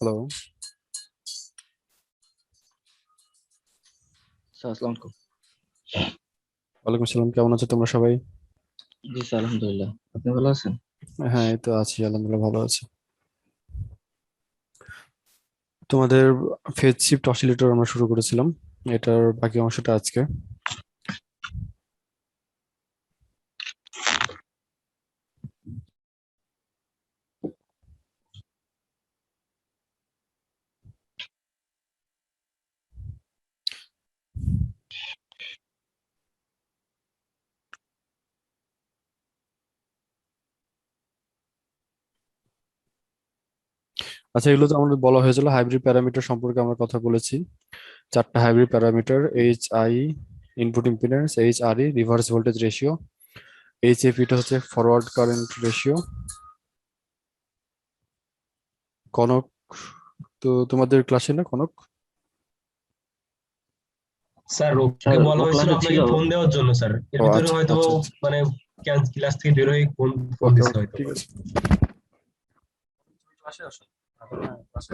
Hello. Sir আসসালামু আলাইকুম। ওয়ালাইকুম আসসালাম, কেমন আছো তোমরা সবাই? জি স্যার, আলহামদুলিল্লাহ। আপনি ভালো আছেন? হ্যাঁ, এই তো আছি, আলহামদুলিল্লাহ ভালো আছি। তোমাদের ফেজ শিফট অসিলেটর আমরা শুরু করেছিলাম, এটার বাকি অংশটা আজকে। আচ্ছা, এগুলো তো আমাদের বলা হয়েছিল হাইব্রিড প্যারামিটার সম্পর্কে আমরা কথা বলেছি। চারটা hybrid parameter: H I input impedance, H R E reverse voltage ratio, H F এটা হচ্ছে ফরওয়ার্ড কারেন্ট রেশিও। কনক, তো তোমাদের ক্লাসে না কনক? স্যার ওকে স্যার বলা ও হয়েছিল ক্লাসে ছিল। আপনাকে ফোন দেওয়ার জন্য স্যার, এর ও ভিতরে আচ্ছা হয়তো আচ্ছা আচ্ছা, মানে ক্লাস থেকে বের হয়ে ফোন ফোন ওকে দিচ্ছে ওকে, হয়তো। ঠিক আছে। ক্লাসে আসো। হ্যাঁ, ক্লাসে।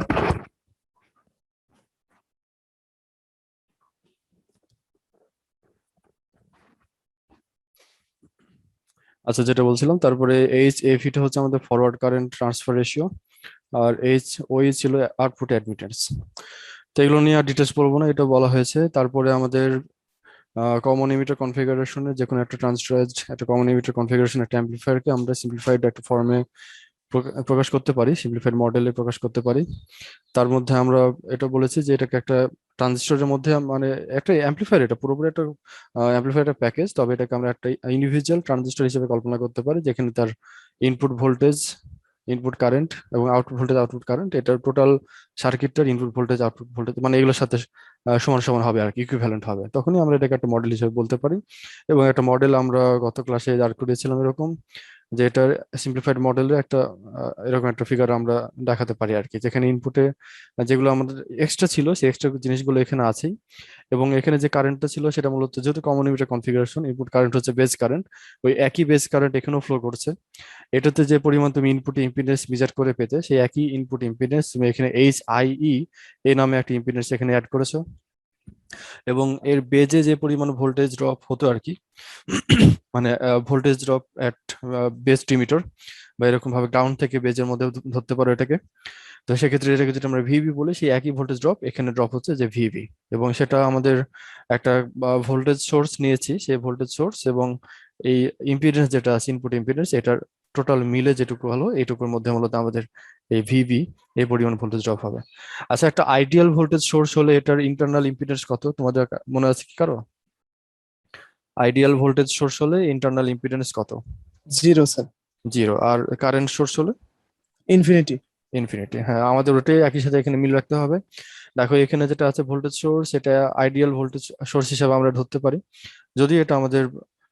আচ্ছা, যেটা বলছিলাম, তারপরে এইচ এফ এটা হচ্ছে আমাদের ফরওয়ার্ড কারেন্ট ট্রান্সফার রেশিও, আর এইচ ওই ছিল আউটপুট অ্যাডমিটেন্স। তো এগুলো নিয়ে আর ডিটেলস বলবো না, এটা বলা হয়েছে। তারপরে আমাদের কমন ইমিটার কনফিগারেশনে যে কোনো একটা ট্রান্সডারেজ একটা কমন ইমিটার কনফিগারেশন একটা অ্যাম্পলিফায়ারকে আমরা সিম্পলিফাইড একটা ফর্মে প্রকাশ করতে পারি, সিম্পলিফাইড মডেলে প্রকাশ করতে পারি। তার মধ্যে আমরা এটা বলেছি যে এটাকে একটা ট্রানজিস্টরের মধ্যে মানে একটা অ্যাম্পলিফায়ার, এটা পুরোপুরি একটা অ্যাম্পলিফায়ার প্যাকেজ, তবে এটাকে আমরা একটা ইন্ডিভিজুয়াল ট্রানজিস্টর হিসেবে কল্পনা করতে পারি, যেখানে তার ইনপুট ভোল্টেজ, ইনপুট কারেন্ট এবং আউটপুট ভোল্টেজ, আউটপুট কারেন্ট, এটা টোটাল সার্কিটটার ইনপুট ভোল্টেজ আউটপুট ভোল্টেজ মানে এগুলোর সাথে সমান সমান হবে আর কি, ইকুইভ্যালেন্ট হবে। তখনই আমরা এটাকে একটা মডেল হিসেবে বলতে পারি। এবং একটা মডেল আমরা গত ক্লাসে দাঁড় করিয়েছিলাম এরকম, যে এটার সিম্পলিফাইড মডেলের একটা এরকম একটা ফিগার আমরা দেখাতে পারি আর কি, যেখানে ইনপুটে যেগুলো আমাদের এক্সট্রা ছিল সেই এক্সট্রা জিনিসগুলো এখানে আছেই। এবং এখানে যে কারেন্টটা ছিল সেটা মূলত যেহেতু common emitter configuration, input current হচ্ছে বেস কারেন্ট, ওই একই বেস কারেন্ট এখানেও ফ্লো করছে। এটাতে যে পরিমাণ তুমি ইনপুট ইম্পিডেন্স মেজার করে পেতে, সেই একই ইনপুট ইম্পিডেন্স তুমি এখানে এইচ আই ই এই নামে একটা ইম্পিডেন্স এখানে অ্যাড করেছো। এবং এর বেজে যে পরিমাণ ভোল্টেজ ড্রপ হতো আর কি, মানে ভোল্টেজ ড্রপ অ্যাট বেস ডিমিটার, বা এরকম ভাবে গ্রাউন্ড থেকে বেজের মধ্যে ধরতে পারো এটাকে। তো সেক্ষেত্রে এটাকে যদি আমরা ভিবি বলি, সেই একই ভোল্টেজ ড্রপ এখানে ড্রপ হচ্ছে যে ভিবি। এবং সেটা আমাদের একটা ভোল্টেজ সোর্স নিয়েছি, সেই ভোল্টেজ সোর্স এবং এই ইম্পিডেন্স যেটা আছে ইনপুট ইম্পিডেন্স, এটার টোটাল মিলে যেটুকু হলো এইটুকুর মধ্যে মূলত আমাদের এই ভিবি এই পরিমাণ ভোল্টেজ ড্রপ হবে। আচ্ছা, একটা আইডিয়াল ভোল্টেজ সোর্স হলে এটার ইন্টারনাল ইম্পিডেন্স কত তোমাদের মনে আছে কি কারো? আইডিয়াল ভোল্টেজ সোর্স হলে ইন্টারনাল ইম্পিডেন্স কত? Zero sir. জিরো। আর কারেন্ট সোর্স হলে? ইনফিনিটি। ইনফিনিটি। হ্যাঁ, আমাদের ওটাই একই সাথে এখানে মিল রাখতে হবে। দেখো, এখানে যেটা আছে ভোল্টেজ সোর্স, এটা আইডিয়াল ভোল্টেজ সোর্স হিসেবে আমরা ধরতে পারি, যদি এটা আমাদের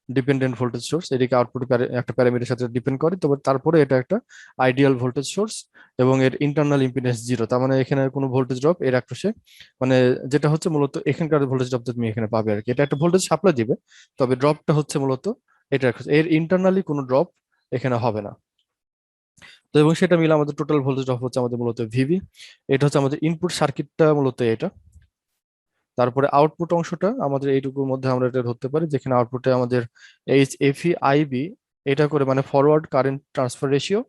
ডিপেন্ডেন্ট ভোল্টেজ সোর্স, এদিকে আউটপুট একটা প্যারামিটার সাথে ডিপেন্ড করে, তবে তারপরে এটা একটা আইডিয়াল ভোল্টেজ সোর্স। এবং এর ইন্টারনাল ইম্পিডেন্স জিরো, তার মানে এখানে কোনো ভোল্টেজ ড্রপ এর একপাশে, মানে যেটা হচ্ছে মূলত এখানকার ভোল্টেজ ড্রপ তুমি এখানে পাবে আর কি। এটা একটা ভোল্টেজ সাপ্লাই দিবে, তবে ড্রপটা হচ্ছে মূলত এটা এর ইন্টারনালি কোনো ড্রপ এখানে হবে না। তো এবং সেটা মিলে আমাদের টোটাল ভোল্টেজ ড্রপ হচ্ছে আমাদের মূলত ভিভি। এটা হচ্ছে আমাদের ইনপুট সার্কিটটা মূলত এটা। তারপরে আউটপুট অংশটা আমাদের এইটুকুর মধ্যে আমরা এটা ধরতে পারি, যেখানে আউটপুটে আমাদের এইচ এফ ই আইবি এটা করে, মানে ফরওয়ার্ড কারেন্ট ট্রান্সফার রেশিও,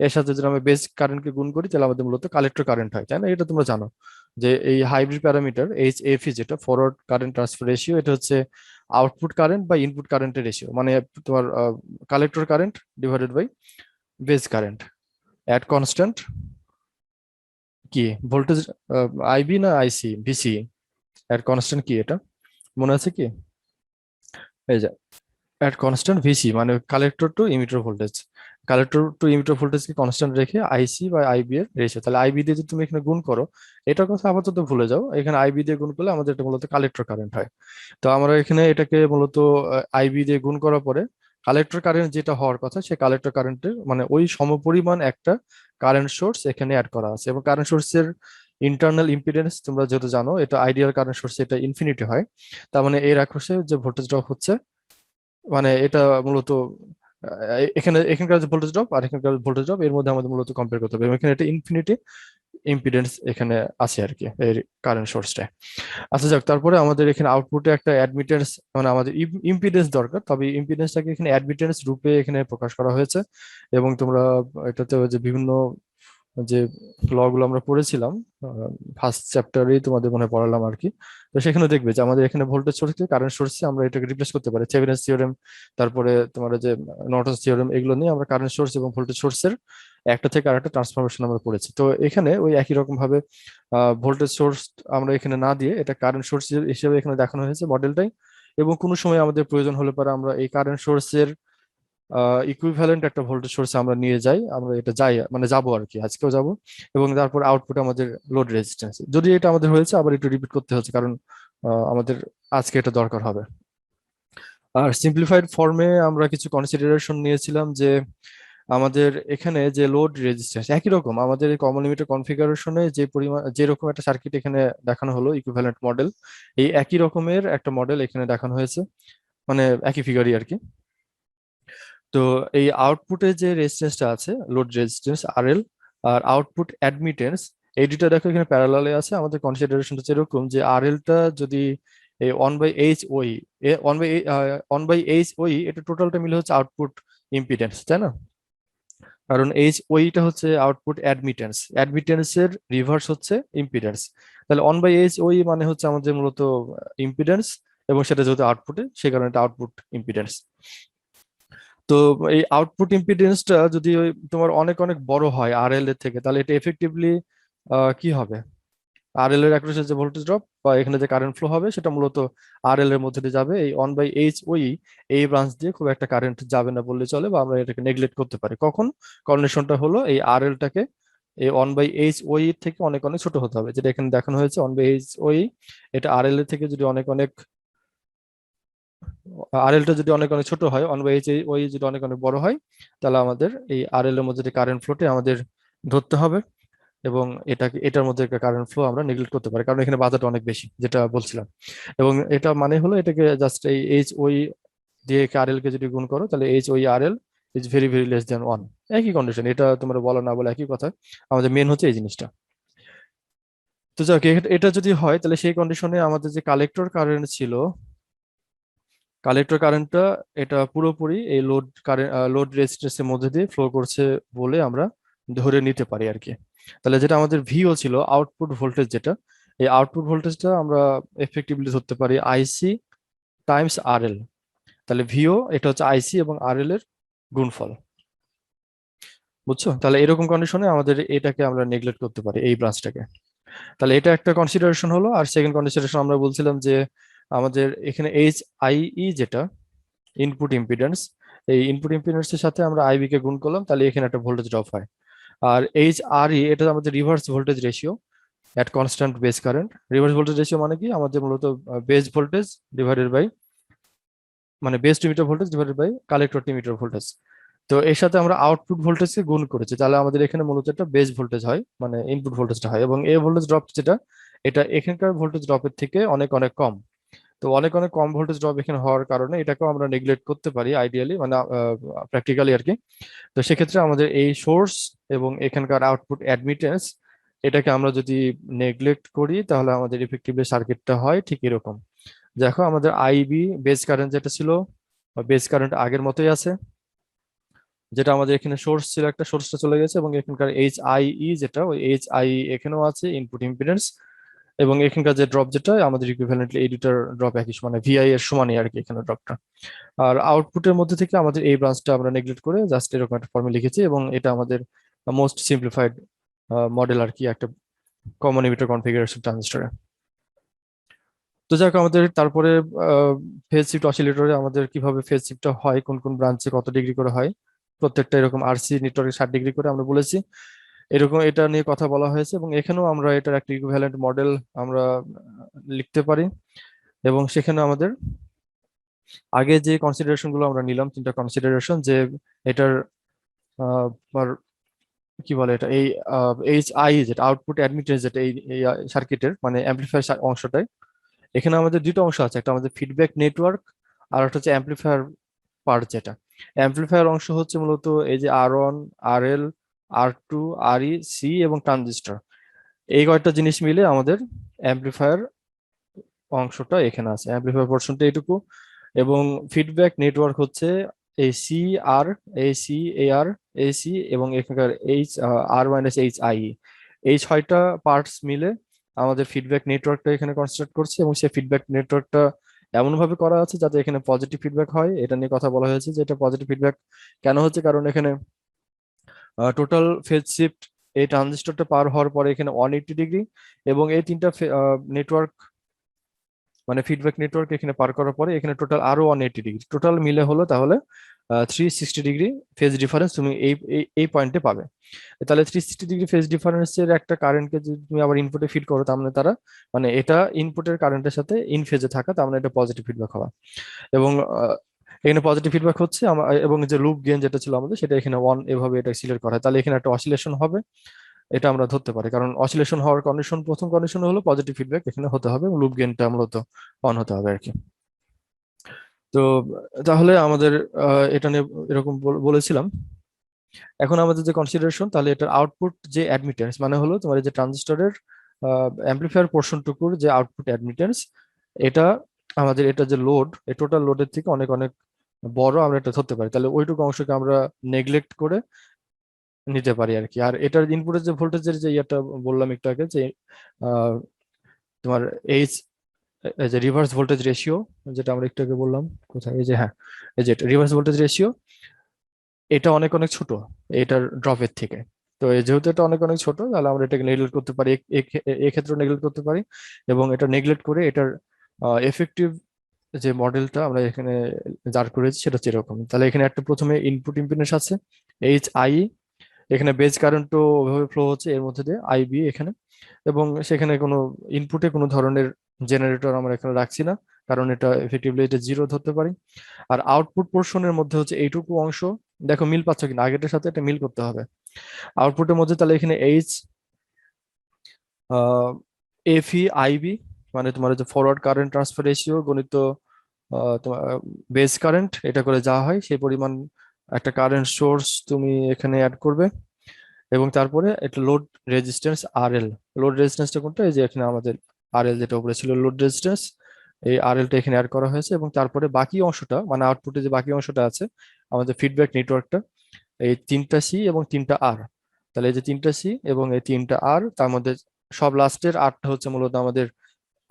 এর সাথে যদি আমরা বেস কারেন্টকে গুণ করি তাহলে আমাদের মূলত কালেক্টর কারেন্ট হয়, তাই না? এটা তোমরা জানো যে এই hybrid parameter H F E যেটা ফরওয়ার্ড কারেন্ট ট্রান্সফার রেশিও, এটা হচ্ছে আউটপুট কারেন্ট বা ইনপুট কারেন্টের রেশিও, মানে তোমার collector current divided by base current at constant কি ভোল্টেজ, আইবি না আইসি ভিসি অ্যাট কনস্ট্যান্ট, কি এটা মনে আছে কি? এই যে অ্যাট কনস্ট্যান্ট ভিসি, মানে collector to emitter voltage, collector to emitter ভোল্টেজকে কনস্ট্যান্ট রেখে আইসি বা আইবি এর রেশিও। তাহলে আইবি দিয়ে যদি তুমি এখানে গুণ করো, এটার কথা আপাতত ভুলে যাও, এখানে আইবি দিয়ে গুণ করলে আমাদের এটা মূলত কালেক্টর কারেন্ট হয়। তো আমরা এখানে এটাকে মূলত আইবি দিয়ে গুণ করার পরে কালেক্টর কারেন্ট যেটা হওয়ার কথা, সেই কালেক্টর কারেন্টের মানে ওই সমপরিমাণ একটা কারেন্ট সোর্স এখানে অ্যাড করা আছে। এবং কারেন্ট সোর্সের ইন্টারনাল ইম্পিডেন্স তোমরা যেহেতু জানো, এটা আইডিয়াল কারেন্ট সোর্স, এটা ইনফিনিটি হয়। তার মানে এর আক্রোশে যে ভোল্টেজ ড্রপ হচ্ছে, মানে এটা মূলত এখানে এখানকার যে ভোল্টেজ ড্রপ আর এখানকার ভোল্টেজ ড্রপ এর মধ্যে আমাদের মূলত কম্পেয়ার করতে হবে। এবং এখানে এটা ইনফিনিটি, ইম্পিডেন্স এখানে আছে আর কি এই কারেন্ট সোর্সটা। আচ্ছা যাক, তারপরে আমাদের এখানে আউটপুটে একটা অ্যাডমিটেন্স, মানে আমাদের ইম্পিডেন্স দরকার, তবে ইম্পিডেন্সটাকে এখানে অ্যাডমিটেন্স রূপে এখানে প্রকাশ করা হয়েছে। এবং তোমরা এটাতে ওই যে বিভিন্ন যে ল গুলো আমরা পড়েছিলাম ফার্স্ট চ্যাপ্টারেই তোমাদের মনে পড়ালাম আর কি। তো সেখানে দেখবে যে আমাদের এখানে ভোল্টেজ সোর্স থেকে কারেন্ট সোর্সে আমরা এটাকে রিপ্লেস করতে পারি, থেভেনিনস থিওরেম, তারপরে তোমার যে নর্টনস থিওরেম, এগুলো নিয়ে আমরা কারেন্ট সোর্স এবং ভোল্টেজ সোর্সের একটা থেকে আরেকটা ট্রান্সফরমেশন আমরা পড়েছি। তো এখানে ওই একই রকম ভাবে ভোল্টেজ সোর্স আমরা এখানে না দিয়ে এটা কারেন্ট সোর্স হিসেবে এখানে দেখানো হয়েছে মডেলটাই। এবং কোনো সময় আমাদের প্রয়োজন হলে পরে আমরা এই কারেন্ট সোর্সের ইকুইভ্যালেন্ট একটা ভোল্টেজ সোর্সে আমরা নিয়ে যাই, আমরা এটা যাই মানে যাবো আর কি, আজকেও যাব। এবং তারপর আউটপুট আমাদের লোড রেজিস্ট্যান্স, যদি এটা আমাদের হয়েছে আবার একটু রিপিট করতে হচ্ছে, কারণ আমাদের আজকে এটা দরকার হবে। আর সিম্পলিফাইড ফর্মে আমরা কিছু কনসিডারেশন নিয়েছিলাম যে আমাদের এখানে যে লোড রেজিস্ট্যান্স একই রকম, আমাদের এই কমন লিমিটার কনফিগারেশনে যে পরিমাণ যেরকম একটা সার্কিট এখানে দেখানো হলো ইকুইভ্যালেন্ট মডেল, এই একই রকমের একটা মডেল এখানে দেখানো হয়েছে, মানে একই ফিগারই আর কি। তো এই আউটপুটে যে রেজিস্ট্যান্সটা আছে লোড রেজিস্ট্যান্স আরএল আর আউটপুট অ্যাডমিটেন্স, এই দুটো দেখো এখানে প্যারালালে আছে। আমাদের কনসিডারেশনটা যেরকম যে আরএলটা যদি এই 1/H ওই এটা টোটালটা মিলে হচ্ছে আউটপুট ইম্পিডেন্স, তাই না? কারণ ওইটা হচ্ছে আউটপুট অ্যাডমিটেন্স, অ্যাডমিটেন্সের রিভার্স হচ্ছে ইম্পিডেন্স। তাহলে 1/H মানে হচ্ছে আমাদের মূলত ইম্পিডেন্স, এবং সেটা যেহেতু আউটপুটে সে কারণে এটা আউটপুট ইম্পিডেন্স। তো এই আউটপুট ইম্পিডেন্সটা যদি ওই তোমার অনেক অনেক বড় হয় আরএল এর থেকে, তাহলে এটা এফেক্টিভলি কি হবে, আরএল এর অ্যাক্রসে যে ভোল্টেজ ড্রপ বা এখানে যে কারেন্ট ফ্লো হবে সেটা মূলত আরএল এর মধ্যে দিয়ে যাবে। এই 1/H এই ব্রাঞ্চ দিয়ে খুব একটা কারেন্ট যাবে না বললে চলে, বা আমরা এটাকে নেগলেক্ট করতে পারি। কখন কন্ডিশনটা হলো এই আরএলটাকে এই 1/H এর থেকে অনেক অনেক ছোট হতে হবে, যেটা এখানে দেখানো হয়েছে 1/H এটা আরএল এর থেকে যদি অনেক অনেক আরএলটা যদি অনেক অনেক ছোট হয়, 1/H যদি অনেক অনেক বড় হয়, তাহলে আমাদের এই আরএল এর মধ্যে যে কারেন্ট ফ্লোটে আমাদের ধরতে হবে, এবং এটার মধ্যে কারেন্ট ফ্লো আমরা নেগলেক্ট করতে পারি, কারণ এখানে বাজারটা অনেক বেশি যেটা বলছিলাম। এবং এটা মানে হলো এটাকে জাস্ট এই দিয়ে আরএল কে যদি গুণ করো, তাহলে RL is very very less than 1। একই কন্ডিশন, এটা তোমরা বলো না বলে একই কথা, আমাদের মেন হচ্ছে এই জিনিসটা। তো যাক, এটা যদি হয় তাহলে সেই কন্ডিশনে আমাদের যে কালেক্টর কারেন্ট ছিল, কালেক্টর কারেন্টটা এটা পুরোপুরি এই লোড রেজিস্ট্যান্সের মধ্যে দিয়ে ফ্লো করছে বলে আমরা ধরে নিতে পারি আর কি। তাহলে যেটা আমাদের ভিও ছিল আউটপুট ভোল্টেজ, যেটা এই আউটপুট ভোল্টেজটা আমরা এফেক্টিভলি ধরতে পারি আইসি টাইমস আরএল। তাহলে ভিও এটা হচ্ছে আইসি এবং আরএল এর গুণফল, বুঝছো? তাহলে এরকম কন্ডিশনে আমাদের এটাকে আমরা নেগলেক্ট করতে পারি এই ব্রাঞ্চটাকে। তাহলে এটা একটা কনসিডারেশন হলো। আর সেকেন্ড কনসিডারেশন আমরা বলছিলাম যে আমাদের এখানে যেটা ইনপুট ইম্পিডেন্স, এই ইনপুট ইম্পিডেন্সের সাথে আমরা আইবি কে গুণ করলাম, তাহলে এখানে একটা ভোল্টেজ ড্রপ হয়। আর এটা আমাদের reverse voltage ratio at constant base current. Reverse voltage ratio মানে কি, আমাদের মূলত বেস ভোল্টেজ ডিভাইডেড বাই, মানে base limiter voltage divided by collector limiter voltage. তো এর সাথে আমরা আউটপুট ভোল্টেজকে গুণ করেছি, তাহলে আমাদের এখানে মূলত একটা বেস ভোল্টেজ হয়, মানে ইনপুট ভোল্টেজটা হয়। এবং এই ভোল্টেজ ড্রপ যেটা, এটা এখানকার ভোল্টেজ ড্রপের থেকে অনেক অনেক কম। তো অনেক অনেক কম ভোল্টেজ ড্রপ এখানে হওয়ার কারণে এটাকেও আমরা নেগলেক্ট করতে পারি আইডিয়ালি, মানে প্র্যাকটিক্যালি আর কি। তো সেক্ষেত্রে আমাদের এই সোর্স এবং এখানকার আউটপুট অ্যাডমিটেন্স এটাকে আমরা যদি নেগলেক্ট করি, তাহলে আমাদের ইফেক্টিভলি সার্কিটটা হয় ঠিক এরকম। দেখো আমাদের আইবি বেস কারেন্ট যেটা ছিল, বেস কারেন্ট আগের মতোই আছে, যেটা আমাদের এখানে সোর্স ছিল একটা, সোর্সটা চলে গেছে। এবং এখানকার যেটা ওই এখানেও আছে ইনপুট ইম্পিডেন্স। এবং এখানকার যে ড্রপ যেটা আমাদের ইকুইভ্যালেন্টলি এই দুটার ড্রপ একই মানে ভিআই এর সমানই আর কি এখানে ড্রপটা। আর আউটপুটের মধ্যে থেকে আমাদের এই ব্রাঞ্চটা আমরা নেগলেক্ট করে জাস্ট এরকম একটা ফর্মে লিখেছি, এবং এটা আমাদের মোস্ট সিম্পলিফাইড মডেল আর কি একটা কমন এমিটার কনফিগারেশন ট্রানজিস্টরে। তো যাক, আমাদের তারপরে ফেজ শিফট অসিলেটরে আমাদের কিভাবে ফেজ শিফটটা হয়, কোন কোন ব্রাঞ্চে কত ডিগ্রি করে হয়, প্রত্যেকটা এরকম আরসি নেটওয়ার্কে 60 ডিগ্রি করে আমরা বলেছি, এরকম এটা নিয়ে কথা বলা হয়েছে। এবং এখানেও আমরা এটার একটা ইকুইভ্যালেন্ট মডেল আমরা লিখতে পারি। এবং সেখানে আমাদের আগে যে কনসিডারেশন গুলো আমরা নিলাম, তিনটা কনসিডারেশন, যে এটার আর কি বলে এটা, এই যেটা আউটপুট অ্যাডমিটেন্স, যেটা এই সার্কিটের মানে অ্যাম্পলিফায়ার অংশটাই, এখানে আমাদের দুটো অংশ আছে, একটা আমাদের ফিডব্যাক নেটওয়ার্ক আর একটা হচ্ছে অ্যাম্পলিফায়ার পার্ট। যেটা অ্যাম্পলিফায়ার অংশ হচ্ছে মূলত এই যে R1 RL R2 RE C এবং ট্রানজিস্টর, এই কয়েকটা জিনিস মিলে আমাদের অ্যাম্প্লিফায়ার অংশটা এখানে আছে, অ্যাম্প্লিফায়ার পোর্শনটা এইটুকু। এবং ফিডব্যাক নেটওয়ার্ক হচ্ছে এই সি আর, এই সি, এ আর, এই সি এবং এখানকার H R minus H I, এই 6টা পার্টস মিলে আমাদের ফিডব্যাক নেটওয়ার্কটা এখানে কনস্ট্রাক্ট করছে। এবং সেই ফিডব্যাক নেটওয়ার্কটা এমন ভাবে করা আছে যাতে এখানে পজিটিভ ফিডব্যাক হয়। এটা নিয়ে কথা বলা হয়েছে যে এটা পজিটিভ ফিডব্যাক কেন হচ্ছে, কারণ এখানে টোটাল ফেজ শিফট এই ট্রানজিস্টরটা পার হওয়ার পরে এখানে 180 ডিগ্রি, এবং এই তিনটা নেটওয়ার্ক মানে ফিডব্যাক নেটওয়ার্ক এখানে পার করার পরে এখানে টোটাল আরো 180 ডিগ্রি, টোটাল মিলে হলো তাহলে 360 ডিগ্রি ফেজ ডিফারেন্স তুমি এই এই পয়েন্টে পাবে। তাহলে 360 ডিগ্রি ফেজ ডিফারেন্সের একটা কারেন্টকে যদি তুমি আবার ইনপুটে ফিড করো, তার মানে তারা মানে এটা ইনপুটের কারেন্টের সাথে ইন ফেজে থাকা, তার মানে এটা পজিটিভ ফিডব্যাক হওয়া। এবং এখানে পজিটিভ ফিডব্যাক হচ্ছে এবং যে লুপ গেইন যেটা ছিল আমাদের সেটা এখানে 1 এভাবে এটা সিলেক্ট করা হয়, তাহলে এখানে একটা অসিলেশন হবে, এটা আমরা ধরতে পারি। কারণ অসিলেশন হওয়ার কন্ডিশন, প্রথম কন্ডিশন হলো পজিটিভ ফিডব্যাক এখানে হতে হবে এবং লুপ গেইনটা মূলত অন হতে হবে আর কি। তো তাহলে আমাদের এটা নিয়ে এরকম বলেছিলাম। এখন আমাদের যে কনসিডারেশন, তাহলে এটার আউটপুট যে অ্যাডমিটেন্স মানে হলো তোমার এই যে ট্রানজিস্টরের অ্যাম্পলিফায়ার পোর্শনটুকুর যে আউটপুট অ্যাডমিটেন্স, এটা আমাদের এটা যে লোড, এই টোটাল লোডের থেকে অনেক অনেক বড় আমরা এটা ধরতে পারি, তাহলে ওইটুকু অংশকে আমরা নেগলেক্ট করে নিতে পারি আর কি। আর এটার ইনপুটের যে ভোল্টেজের যে ইয়েটা বললাম একটু আগে, যে তোমার এইচ, এই যে রিভার্স ভোল্টেজ রেশিও, যেটা আমরা একটু আগে বললাম, কোথায়, এই যে হ্যাঁ, এই যে রিভার্স ভোল্টেজ রেশিও, এটা অনেক অনেক ছোট এটার ড্রপের থেকে। তো যেহেতু এটা অনেক অনেক ছোট, তাহলে আমরা এটাকে নেগলেক্ট করতে পারি, এক্ষেত্রে নেগলেক্ট করতে পারি। এবং এটা নেগলেক্ট করে এটার এফেক্টিভ যে মডেলটা আমরা এখানে দাঁড় করেছি সেটা হচ্ছে এরকম। তাহলে এখানে একটা প্রথমে ইনপুট ইম্পিডেন্স আছে এইচ আই, এখানে বেজ কারেন্টও ওইভাবে ফ্লো হচ্ছে এর মধ্যে দিয়ে আইবি এখানে। এবং সেখানে কোনো ইনপুটে কোনো ধরনের জেনারেটর আমরা এখানে রাখছি না, কারণ এটা এফেক্টিভলি এটা জিরো ধরতে পারি। আর আউটপুট পোর্শনের মধ্যে হচ্ছে এইটুকু অংশ, দেখো মিল পাচ্ছ কিনা, আগেরটার সাথে এটা মিল করতে হবে। আউটপুটের মধ্যে তাহলে এখানে এইচ এফি আইবি, মানে তোমার যে ফরওয়ার্ড কারেন্ট ট্রান্সফার রেশিও গণিত তোমার বেস কারেন্ট, এটা করে যা হয় সেই পরিমাণ একটা কারেন্ট সোর্স তুমি এখানে অ্যাড করবে। এবং তারপরে একটা লোড রেজিস্ট্যান্স আর এল, লোড রেজিস্ট্যান্সটা কোনটা, এই যে এখানে আমাদের আর এল যেটা উপরে ছিল লোড রেজিস্ট্যান্স, এই আর এলটা এখানে অ্যাড করা হয়েছে। এবং তারপরে বাকি অংশটা মানে আউটপুটে যে বাকি অংশটা আছে আমাদের ফিডব্যাক নেটওয়ার্কটা, এই 3টা সি এবং 3টা আর, তাহলে এই যে 3টা সি এবং এই 3টা আর, তার মধ্যে সব লাস্টের আরটা হচ্ছে মূলত আমাদের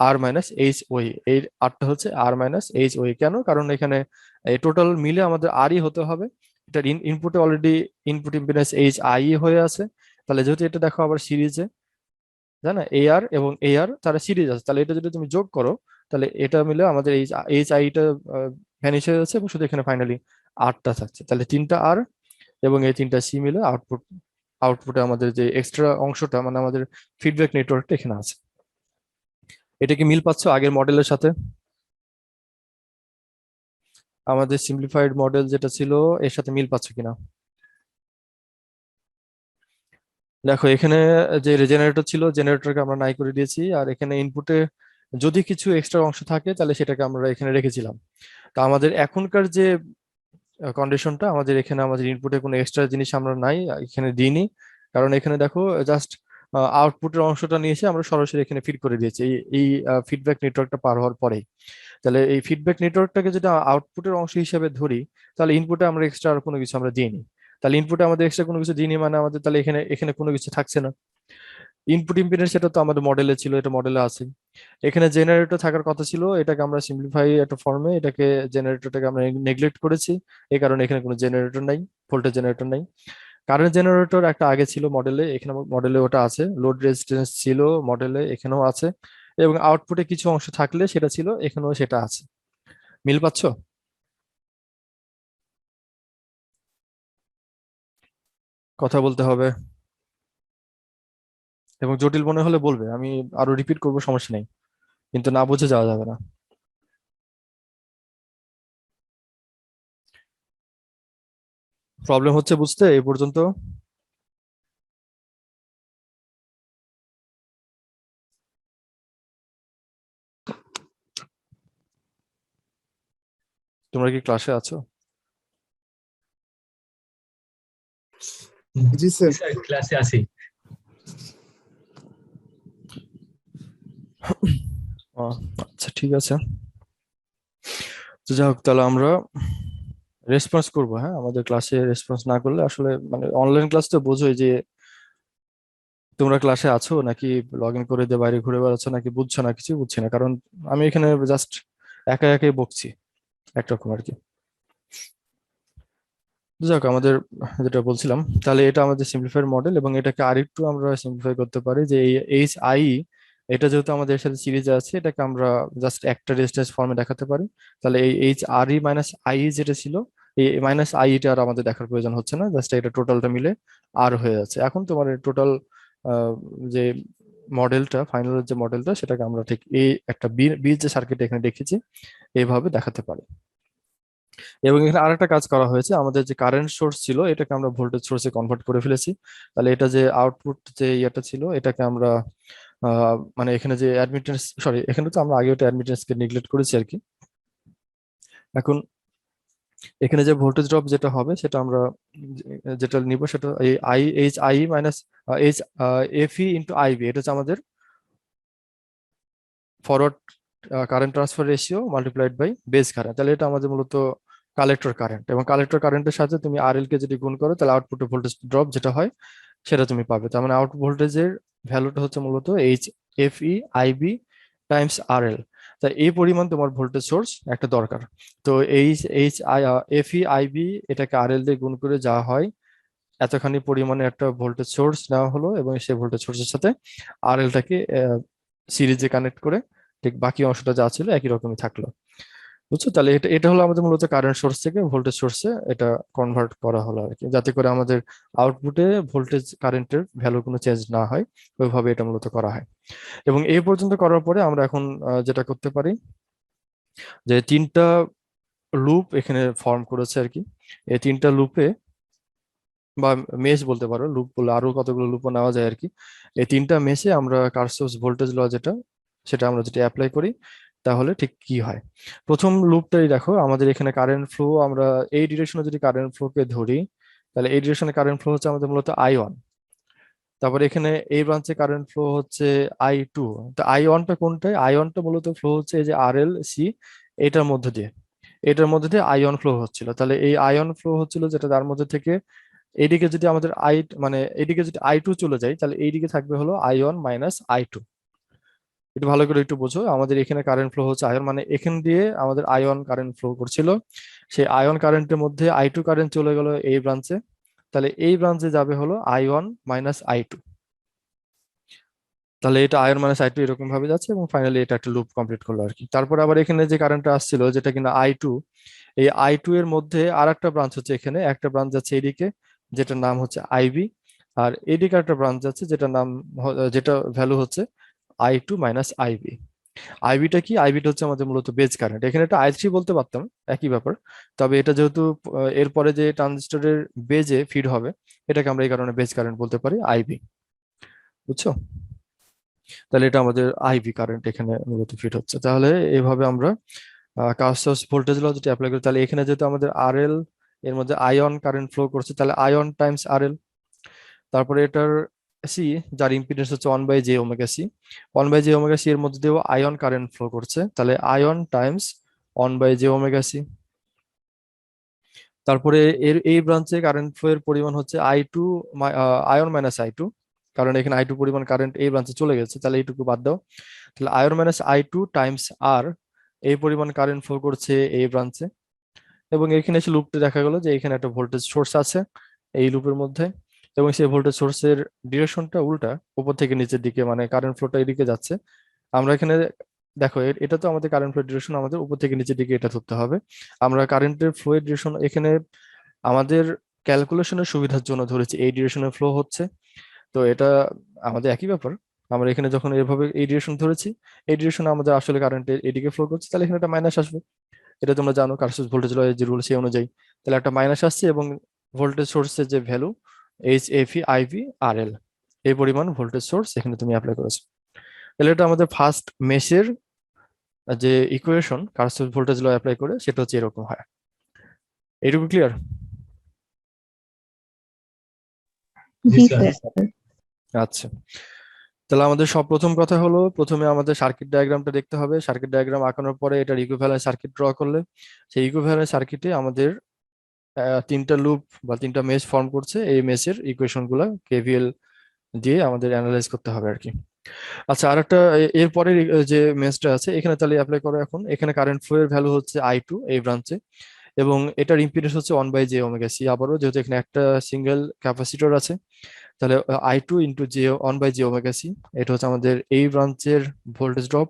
আর মাইনাস এইচ ওই, এই আরটা হচ্ছে আর মাইনাস এইচ ওই। কেন? কারণ এখানে এই টোটাল মিলে আমাদের আরই হতে হবে, এটার ইনপুটে already input impedance H I হয়ে আছে। তাহলে যেহেতু এটা দেখো আবার সিরিজে, জানা এ আর এবং এ আর তারা সিরিজ আছে, তাহলে এটা যদি তুমি যোগ করো তাহলে এটা মিলে আমাদের এইচ এইচ আইটা ভ্যানিশ হয়ে যাচ্ছে এবং শুধু এখানে ফাইনালি আরটা থাকছে। তাহলে 3টা আর এবং এই 3টা সি মিলে আউটপুটে আমাদের যে এক্সট্রা অংশটা মানে আমাদের ফিডব্যাক নেটওয়ার্কটা এখানে আছে। এটা কি মিল পাচ্ছ আগের মডেলের সাথে? আমাদের সিম্পলিফাইড মডেল যেটা ছিল এর সাথে মিল পাচ্ছ কিনা? দেখো এখানে যে জেনারেটর ছিল, জেনারেটরকে আমরা নাই করে দিয়েছি, আর এখানে ইনপুটে যদি কিছু এক্সট্রা অংশ থাকে তাহলে সেটাকে আমরা এখানে রেখেছিলাম। তা আমাদের এখনকার যে কন্ডিশনটা, আমাদের এখানে আমাদের ইনপুটে কোনো এক্সট্রা জিনিস আমরা নাই এখানে দিইনি, কারণ এখানে দেখো জাস্ট আউটপুটের অংশটা নিয়ে এসে আমরা সরাসরি এখানে ফিড করে দিয়েছি এই ফিডব্যাক নেটওয়ার্কটা পার হওয়ার পরে। তাহলে এই ফিডব্যাক নেটওয়ার্কটাকে যদি আউটপুটের অংশ হিসেবে ধরি, তাহলে ইনপুটে আমরা এক্সট্রা আর কোনো কিছু আমরা দিইনি। তাহলে ইনপুটে আমাদের এক্সট্রা কোনো কিছু দিইনি মানে আমাদের তাহলে এখানে এখানে কোনো কিছু থাকছে না। ইনপুট ইম্পিডেন্স সেটা তো আমাদের মডেলে ছিল, এটা মডেলে আছে। এখানে জেনারেটর থাকার কথা ছিল, এটাকে আমরা সিম্পলিফাই একটা ফর্মে এটাকে জেনারেটরটাকে আমরা নেগলেক্ট করেছি, এই কারণে এখানে কোনো জেনারেটর নাই, ভোল্টেজ জেনারেটর নাই। কারেন্ট জেনারেটর একটা আগে ছিল মডেলে, এখানে মডেলে ওটা আছে। লোড রেজিস্ট্যান্স ছিল মডেলে, এখানেও আছে। এবং আউটপুটে কিছু অংশ থাকলে সেটা ছিল, এখানেও সেটা আছে। মিল পাচ্ছ? কথা বলতে হবে, এবং জটিল মনে হলে বলবে, আমি আরো রিপিট করবো, সমস্যা নেই, কিন্তু না বুঝে যাওয়া যাবে না। প্রবলেম হচ্ছে বুঝতে এই পর্যন্ত? তোমরা কি ক্লাসে আছো? জি স্যার। স্যার ক্লাসে আছি। ও, আচ্ছা ঠিক আছে। তো যাই হোক, তাহলে আমরা রেসপন্স করবো। হ্যাঁ, আমাদের ক্লাসে রেসপন্স না করলে আসলে মানে অনলাইন ক্লাস তো বোঝোই যে তোমরা ক্লাসে আছো নাকি লগ ইন করে দিয়ে বাইরে ঘুরে বেড়াচ্ছ নাকি বুঝছো না, কিছু বুঝছি না, কারণ আমি এখানে জাস্ট একা একাই বকছি একরকম আর কি। যাক, আমাদের যেটা বলছিলাম, তাহলে এটা আমাদের সিম্পলিফাইড মডেল, এবং এটাকে আরেকটু আমরা সিম্পলিফাই করতে পারি যে এই এইচ আই, এটা যেহেতু আমাদের সাথে সিরিজে আছে, এটাকে আমরা জাস্ট একটা রেজিস্ট্যান্স ফর্মে দেখাতে পারি। তাহলে এই H R E minus I যেটা ছিল, এই মাইনাস আই টা আর আমাদের দেখার প্রয়োজন হচ্ছে না, জাস্ট এটা টোটালটা মিলে আর হয়ে যাচ্ছে। এখন তোমার টোটাল যে মডেলটা, ফাইনাল যে মডেলটা, সেটাকে আমরা ঠিক এই একটা বি যে সার্কিট এখানে দেখেছি এইভাবে দেখাতে পারি। এবং এখানে আরেকটা কাজ করা হয়েছে, আমাদের যে কারেন্ট সোর্স ছিল এটাকে আমরা ভোল্টেজ সোর্সে কনভার্ট করে ফেলেছি। তাহলে এটা যে আউটপুট যে ইয়েটা ছিল, এটাকে আমরা মানে এখানে যে অ্যাডমিটেন্স, সরি এখানে তো আমরা আগে ওটা অ্যাডমিটেন্সকে নেগলেক্ট করেছি আর কি। এখন এখানে যে ভোল্টেজ ড্রপ যেটা হবে সেটা আমরা যেটা নিব সেটা এই I H I minus H F E into IB, এটা হচ্ছে আমাদের forward current transfer ratio multiplied by base current. তাহলে এটা আমাদের মূলত কালেক্টর কারেন্ট, এবং কালেক্টর কারেন্টের সাথে তুমি আর এল কে যদি গুণ করো তাহলে আউটপুটে ভোল্টেজ ড্রপ যেটা হয় সেটা তুমি পাবে। তার মানে আউটপুট ভোল্টেজের ভ্যালুটা হচ্ছে মূলত H F E IB times R L. তাই এই পরিমাণ তোমার ভোল্টেজ সোর্স একটা দরকার। তো H H I F E IB এটাকে আর এল দিয়ে গুণ করে যা হয়, এতখানি পরিমাণে একটা ভোল্টেজ সোর্স নেওয়া হলো, এবং সেই ভোল্টেজ সোর্সের সাথে আর এলটাকে সিরিজে কানেক্ট করে ঠিক বাকি অংশটা যা ছিল একই রকমই থাকলো। বুঝছো? তাহলে এটা এটা হলো আমাদের মূলত কারেন্ট সোর্স থেকে ভোল্টেজ সোর্সে এটা কনভার্ট করা হলো আর কি, যাতে করে আমাদের আউটপুটে ভোল্টেজ কারেন্টের ভ্যালু কোনো চেঞ্জ না হয়, ওইভাবে এটা মূলত করা হয়। এবং এই পর্যন্ত করার পরে আমরা এখন যেটা করতে পারি, যে তিনটা লুপ এখানে ফর্ম করেছে আর কি। এই তিনটা লুপে, বা মেশ বলতে পারো, লুপ বলে আরো কতগুলো লুপও নেওয়া যায় আর কি। এই তিনটা মেশে আমরা কারশফস ভোল্টেজ ল যেটা, সেটা আমরা যদি অ্যাপ্লাই করি তাহলে ঠিক কি হয়। প্রথম লুপটাই দেখো, আমাদের এখানে কারেন্ট ফ্লো, আমরা এই ডিরেকশনে যদি কারেন্ট ফ্লোকে ধরি, তাহলে এই ডিরেকশনে কারেন্ট ফ্লো হচ্ছে আমাদের মূলত I1। তারপরে এখানে এই ব্রাঞ্চে কারেন্ট ফ্লো হচ্ছে I2। তো I1টা কোনটায়? I1টা মূলত ফ্লো হচ্ছে এই যে আর এল সি, এটার মধ্যে দিয়ে, এটার মধ্যে দিয়ে আইওন ফ্লো হচ্ছিল। তাহলে এই আইওন ফ্লো হচ্ছিল যেটা, তার মধ্যে থেকে এইদিকে যদি আমাদের মানে এইদিকে যদি I2 চলে যায়, তাহলে এইদিকে থাকবে হলো I1 মাইনাস I2। একটু ভালো করে একটু বোঝো, আমাদের এখানে কারেন্ট ফ্লো হচ্ছে আয়ন, মানে এখান দিয়ে আমাদের আয়ন কারেন্ট ফ্লো করছিল, সেই আয়ন কারেন্টের মধ্যে I2 কারেন্ট চলে গেল এই ব্রাঞ্চে, তাহলে এই ব্রাঞ্চে যাবে হলো I1 মাইনাস I2। তাহলে এটা আয়ন মাইনাস I2 এরকম ভাবে যাচ্ছে, এবং ফাইনালি এটা একটা লুপ কমপ্লিট করলো আর কি। তারপর আবার এখানে যে কারেন্টটা আসছিল যেটা কিনা I2, এই I2 এর মধ্যে আর একটা ব্রাঞ্চ হচ্ছে, এখানে একটা ব্রাঞ্চ যাচ্ছে এদিকে যেটার নাম হচ্ছে আইবি, আর এদিকে একটা ব্রাঞ্চ যাচ্ছে যেটার নাম যেটা ভ্যালু হচ্ছে I2 মাইনাস আইবি। আইবিটা কি? আইবিটা হচ্ছে আমাদের মূলত বেজ কারেন্ট, এখানে এটা I3 বলতে পারতাম, একই ব্যাপার। তবে এটা যেহেতু এরপরে যে ট্রানজিস্টরের বেজে ফিড হবে, এটাকে আমরা এই কারণে বেজ কারেন্ট বলতে পারি, আইবি। বুঝছো? তাহলে এটা আমাদের আইবি কারেন্ট এখানে মূলত ফিড হচ্ছে। তাহলে এইভাবে আমরা কার্শফস ভোল্টেজ ল যদি অ্যাপ্লাই করি, তাহলে এখানে যেহেতু আমাদের আরএল এর মধ্যে আয়ন কারেন্ট ফ্লো করছে, তাহলে আয়ন টাইমস আরএল। তারপরে এটার সি, যার ইম্পিডেন্স হচ্ছে 1/j omega C, 1/j omega C এর মধ্যে দিয়েও আয়ন কারেন্ট ফ্লো করছে, তাহলে ion Times 1/j omega C. তারপরে এই ব্রাঞ্চে কারেন্ট ফ্লো এর পরিমাণ হচ্ছে I2 আয়ন মাইনাস I2, কারণ এখানে I2 পরিমাণ কারেন্ট এই ব্রাঞ্চে চলে গেছে, তাহলে এইটুকু বাদ দাও। তাহলে আয়ন মাইনাস I2 টাইমস আর, এই পরিমাণ কারেন্ট ফ্লো করছে এই ব্রাঞ্চে। এবং এখানে এসে লুপটা দেখা গেল যে এখানে একটা ভোল্টেজ সোর্স আছে এই লুপের মধ্যে, এবং সেই ভোল্টেজ সোর্সের ডিরেকশনটা উল্টা, উপর থেকে নিচের দিকে, মানে কারেন্ট ফ্লোটা এদিকে যাচ্ছে। আমরা এখানে দেখো, এটা তো আমাদের কারেন্ট ফ্লো ডিরেকশন, আমাদের উপর থেকে নিচের দিকে এটা ধরতে হবে। আমরা কারেন্টের ফ্লো এর ডিরেকশন এখানে আমাদের ক্যালকুলেশনের সুবিধার জন্য ধরেছি এই ডিরেকশনে ফ্লো হচ্ছে। তো এটা আমাদের একই ব্যাপার, আমরা এখানে যখন এভাবে এই ডিরেকশন ধরেছি, এই ডিরেকশনে আমাদের আসলে কারেন্টের এদিকে ফ্লো করছে, তাহলে এখানে একটা মাইনাস আসবে। এটা তোমরা জানো কার্শফস ভোল্টেজ ল এর যে রুল সেই অনুযায়ী। তাহলে একটা মাইনাস আসছে, এবং ভোল্টেজ সোর্সের যে value H F E IV R L, এই পরিমাণ ভোল্টেজ সোর্স এখানে তুমি অ্যাপ্লাই করেছো। তাহলে এটা আমাদের ফার্স্ট মেশের যে ইকুয়েশন কার্শফস ভোল্টেজ ল অ্যাপ্লাই করে, সেটা হচ্ছে এরকম হয়। এইটুকু ক্লিয়ার? জি জি স্যার। স্যার। আচ্ছা, তাহলে আমাদের সব প্রথম কথা হলো, প্রথমে আমাদের সার্কিট ডায়াগ্রামটা দেখতে হবে। সার্কিট ডায়াগ্রাম আঁকানোর পরে এটার ইকুইভ্যালেন্ট সার্কিট ড্র করলে সেই ইকুইভ্যালেন্ট সার্কিটে আমাদের তিনটা লুপ বা তিনটা মেশ ফর্ম করছে, এই মেশের ইকুয়েশন গুলা কেভিএল দিয়ে আমাদের অ্যানালাইজ করতে হবে আর কি। আচ্ছা, আরেকটা এরপরে যে মেশটা আছে এখানে তাহলে অ্যাপ্লাই করো। এখন এখানে কারেন্ট ফ্লো এর ভ্যালু হচ্ছে I2 এই ব্রাঞ্চে, এবং এটার ইম্পিডেন্স হচ্ছে 1/j⍵c। আবারও যেহেতু এখানে একটা সিঙ্গেল ক্যাপাসিটর আছে, তাহলে I2 ইন্টু জে 1/j⍵c, এটা হচ্ছে আমাদের এই ব্রাঞ্চের ভোল্টেজ ড্রপ।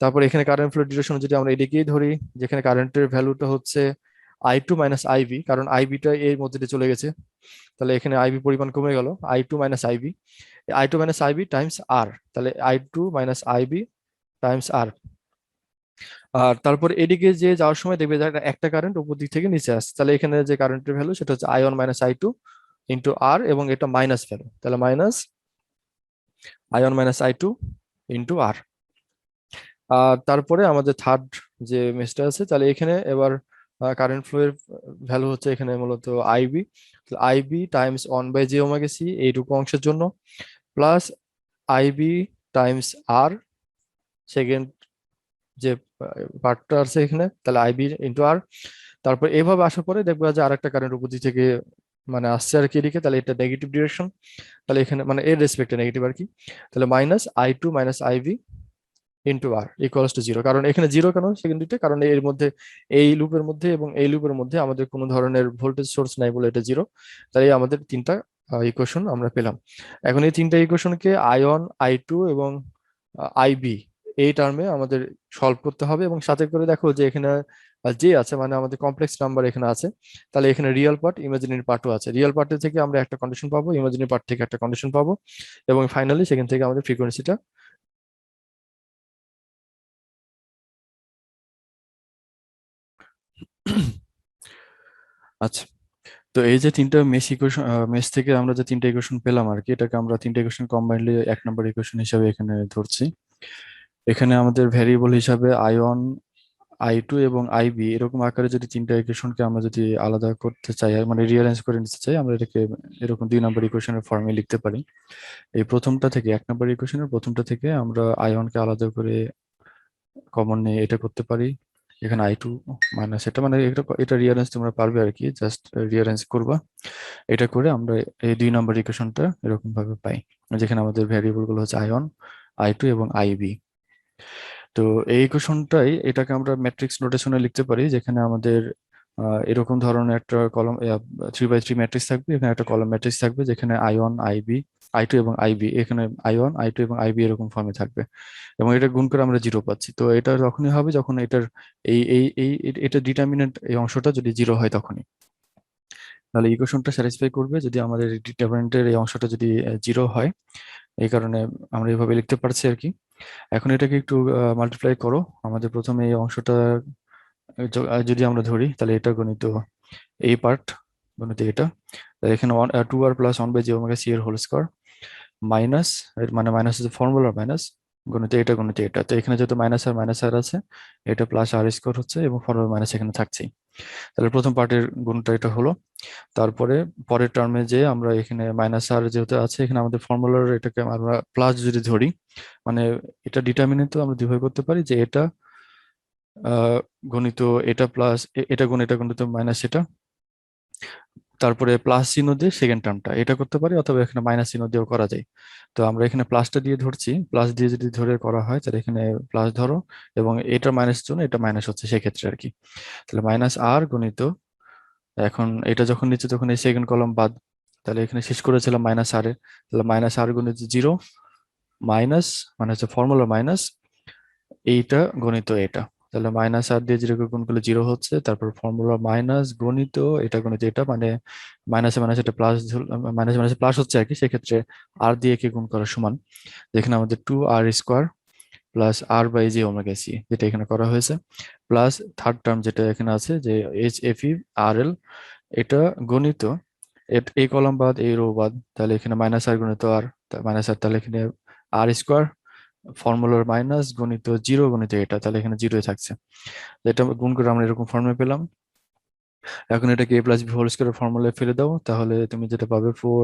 তারপর এখানে কারেন্ট ফ্লো ডিরেকশন যদি আমরা এদিকেই ধরি, যেখানে কারেন্টের ভ্যালুটা হচ্ছে I2 মাইনাস আইভি, কারণ আইবিটা এর মধ্যে দিয়ে চলে গেছে, তাহলে এখানে আইবি পরিমাণ কমে গেল। I2 মাইনাস আইবি টাইমস আর, তাহলে I2 মাইনাস আইবি টাইমস আর। আর তারপর এদিকে যে যাওয়ার সময় দেখবে যে একটা কারেন্ট উপর দিক থেকে নিচে আসছে, তাহলে এখানে যে কারেন্টের ভ্যালু সেটা হচ্ছে I1 minus I2 into R, এবং এটা মাইনাস ভ্যালু, তাহলে minus I1 minus I2 into R. আর তারপরে আমাদের থার্ড যে মেশটা আছে, তাহলে এখানে এবার কারেন্ট ফ্লো এর ভ্যালু হচ্ছে এখানে মূলত আইবি, আইবি টাইমস 1/j⍵c এইটুকু অংশের জন্য, প্লাস আইবি টাইমস আর সেকেন্ড যে পার্টটা আছে এখানে, তাহলে আইবি ইন্টু আর। তারপর এভাবে আসার পরে দেখবা যে আরেকটা কারেন্ট উপর দিক থেকে মানে আসছে আর কি এদিকে, তাহলে এটা নেগেটিভ ডিরেকশন, তাহলে এখানে মানে এর রেসপেক্টে নেগেটিভ আর কি। তাহলে minus I2 minus IV into R equals to zero. কারণ এখানে জিরো কেন সেকেন্ড দুইটা, কারণ এর মধ্যে এই লুপের মধ্যে এবং এই লুপের মধ্যে আমাদের কোনো ধরনের ভোল্টেজ সোর্স নাই বলে এটা জিরো। তাই আমাদের তিনটা ইকুয়েশন আমরা পেলাম। এখন এই তিনটা ইকুয়েশনকে I1 I2 এবং আইবি এই টার্মে আমাদের সলভ করতে হবে, এবং সাথে করে দেখো যে এখানে যে আছে মানে আমাদের কমপ্লেক্স নাম্বার এখানে আছে, তাহলে এখানে রিয়েল পার্ট ইমাজিনারি পার্টও আছে। রিয়েল পার্টের থেকে আমরা একটা কন্ডিশন পাবো, ইমাজিনারি পার্ট থেকে একটা কন্ডিশন পাবো, এবং ফাইনালি সেখান থেকে আমাদের ফ্রিকোয়েন্সিটা আচ্ছা। তো এই যে তিনটা মেশ ইকুয়েশন, মেশ থেকে আমরা যে তিনটা ইকুয়েশন পেলাম আর কি, এটাকে আমরা তিনটা ইকুয়েশন কম্বাইন্ডলি এক নম্বর ইকুয়েশন হিসাবে এখানে ধরছি। এখানে আমাদের ভ্যারিয়েবল হিসাবে I1 I2 এবং আইবি এরকম আকারে যদি তিনটা ইকুয়েশনকে আমরা যদি আলাদা করতে চাই, মানে রিঅ্যারেঞ্জ করে নিতে চাই, আমরা এটাকে এরকম 2 নম্বর ইকুয়েশনের ফর্মে লিখতে পারি। এই প্রথমটা থেকে 1 নম্বর ইকুয়েশনের প্রথমটা থেকে আমরা I1 কে আলাদা করে কমন নিয়ে এটা করতে পারি। এখানে I2 মাইনাস এটা, মানে এটা রিঅ্যারেঞ্জ তোমরা পারবে আর কি, জাস্ট রিঅ্যারেঞ্জ করবা। এটা করে আমরা এই 2 নম্বর ইকুয়েশনটা এরকম ভাবে পাই, যেখানে আমাদের ভ্যারিয়েবল গুলো হচ্ছে I1 I2 এবং আইবি। তো এই ইকুয়েশনটাই এটাকে আমরা ম্যাট্রিক্স নোটেশনে লিখতে পারি, যেখানে আমাদের এরকম ধরনের একটা কলম 3x3 ম্যাট্রিক্স থাকবে, এখানে একটা কলম ম্যাট্রিক্স থাকবে, যেখানে I1 IB I2 এবং আইবি, এখানে I1 I2 এবং আইবি এরকম ফর্মে থাকবে, এবং এটা গুণ করে আমরা জিরো পাচ্ছি। তো এটা তখনই হবে যখন এটার এই এই এই এটা ডিটারমিনেন্ট এই অংশটা যদি জিরো হয় তখনই। তাহলে ইকুয়েশনটা স্যাটিসফাই করবে যদি আমাদের ডিটারমিনেন্টের এই অংশটা যদি জিরো হয়। এই কারণে আমরা এইভাবে লিখতে পারছি আর কি। এখন এটাকে একটু মাল্টিপ্লাই করো। আমাদের প্রথমে এই অংশটা যদি আমরা ধরি, তাহলে এটা গণিত এই পার্ট গণিত এটা, তাহলে এখানে 2r প্লাস 1/j⍵c এর হোল স্কয়ার মাইনাস, মানে মাইনাস হচ্ছে ফর্মুলা মাইনাস গণিত এটা গণিত এটা। তো এখানে যেহেতু মাইনাস আর আছে, এটা প্লাস আর স্কয়ার হচ্ছে এবং ফর্মুলা মাইনাস এখানে থাকছেই। তাহলে প্রথম পার্টের গুণটা এটা হলো। তারপরে পরের টার্মে যে আমরা এখানে মাইনাস আর যেহেতু আছে, এখানে আমাদের ফর্মুলার এটাকে আমরা প্লাস যদি ধরি, মানে এটা ডিটারমিনেন্ট তো আমরা দুইভাবে করতে পারি, যে এটা গণিত এটা প্লাস এটা গুণ এটা গণিত মাইনাস এটা, তারপরে প্লাস চিহ্ন দিয়ে সেকেন্ড টার্মটা এটা করতে পারি, অথবা এখানে মাইনাস চিহ্ন দিয়েও করা যায়। তো আমরা এখানে প্লাসটা দিয়ে ধরছি, প্লাস দিয়ে যদি ধরে করা হয় তাহলে এখানে প্লাস ধরো, এবং এটা মাইনাস জন্য এটা মাইনাস হচ্ছে সেক্ষেত্রে আর কি। তাহলে মাইনাস আর গণিত, এখন এটা যখন নিচে তখন এই সেকেন্ড কলাম বাদ, তাহলে এখানে শেষ করেছিলাম মাইনাস আর এ, তাহলে মাইনাস আর গণিত জিরো মাইনাস মানে হচ্ছে ফর্মুলা মাইনাস এইটা গণিত এটা, তাহলে মাইনাস আর দিয়ে জিরো গুণ করলে জিরো হচ্ছে, তারপর ফর্মুলা মাইনাস গণিত এটা গণিত এটা, মানে মাইনাসে মাইনাস এটা প্লাস, মাইনাসে মাইনাসে প্লাস হচ্ছে আর কি, সেক্ষেত্রে আর দিয়ে কে গুণ করা সমান, যেখানে আমাদের 2r স্কোয়ার প্লাস r/j⍵c যেটা এখানে করা হয়েছে, প্লাস থার্ড টার্ম যেটা এখানে আছে যে HFE/RL এটা গণিত এই কলাম বাদ এই রো বাদ, তাহলে এখানে মাইনাস আর গণিত আর মাইনাস আর, তাহলে এখানে আর স্কোয়ার ফর্মুলার মাইনাস গণিত জিরো গণিত এটা, তাহলে এখানে জিরোই থাকছে। এটা গুণ করে আমরা এরকম ফর্মুলা পেলাম। এখন এটাকে a plus B whole square ফর্মুলায় ফেলে দাও, তাহলে তুমি যেটা পাবে 4